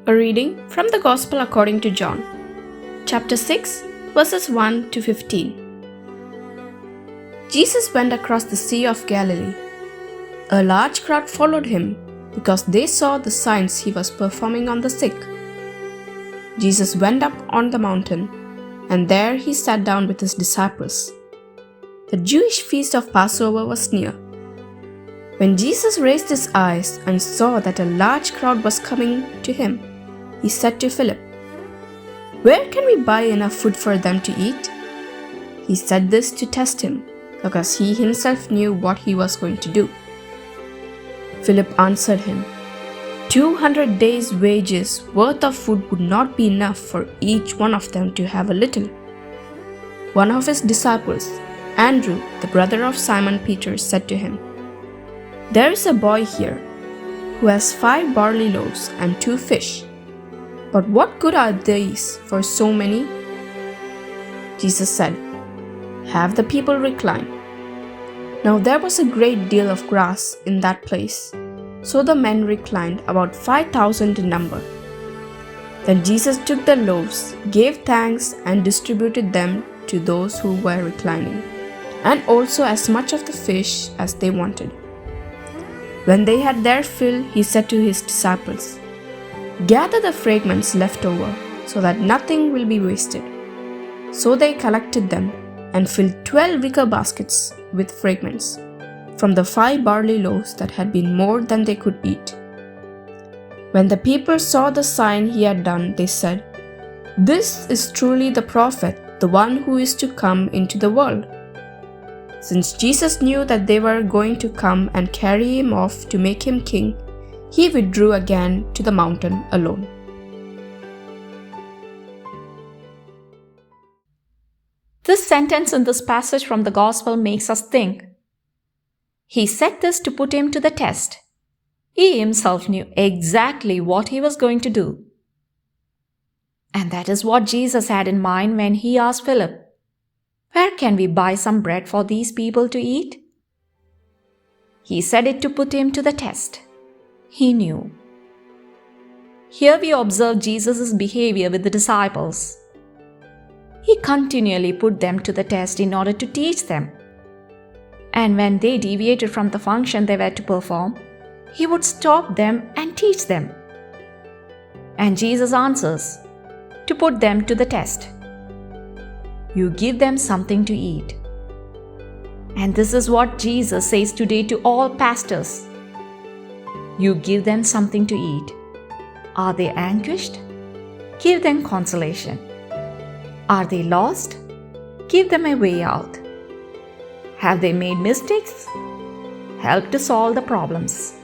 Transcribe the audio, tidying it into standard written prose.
A reading from the Gospel according to John, chapter 6, verses 1 to 15. Jesus went across the Sea of Galilee. A large crowd followed him because they saw the signs he was performing on the sick. Jesus went up on the mountain, and there he sat down with his disciples. The Jewish feast of Passover was near. When Jesus raised his eyes and saw that a large crowd was coming to him, he said to Philip, "Where can we buy enough food for them to eat?" He said this to test him, because he himself knew what he was going to do. Philip answered him, 200 days' wages worth of food would not be enough for each one of them to have a little. One of his disciples, Andrew, the brother of Simon Peter, said to him, "There is a boy here who has 5 barley loaves and 2 fish. But what good are these for so many?" Jesus said, "Have the people recline." Now there was a great deal of grass in that place, so the men reclined, about 5,000 in number. Then Jesus took the loaves, gave thanks, and distributed them to those who were reclining, and also as much of the fish as they wanted. When they had their fill, he said to his disciples, "Gather the fragments left over, so that nothing will be wasted." So they collected them and filled 12 wicker baskets with fragments, from the 5 barley loaves that had been more than they could eat. When the people saw the sign he had done, they said, "This is truly the prophet, the one who is to come into the world." Since Jesus knew that they were going to come and carry him off to make him king, he withdrew again to the mountain alone. This sentence in this passage from the Gospel makes us think. He said this to put him to the test. He himself knew exactly what he was going to do. And that is what Jesus had in mind when he asked Philip, "Where can we buy some bread for these people to eat?" He said it to put him to the test. He knew. Here we observe Jesus' behavior with the disciples. He continually put them to the test in order to teach them. And when they deviated from the function they were to perform, he would stop them and teach them. And Jesus answers, to put them to the test. You give them something to eat. And this is what Jesus says today to all pastors. You give them something to eat. Are they anguished? Give them consolation. Are they lost? Give them a way out. Have they made mistakes? Help to solve the problems.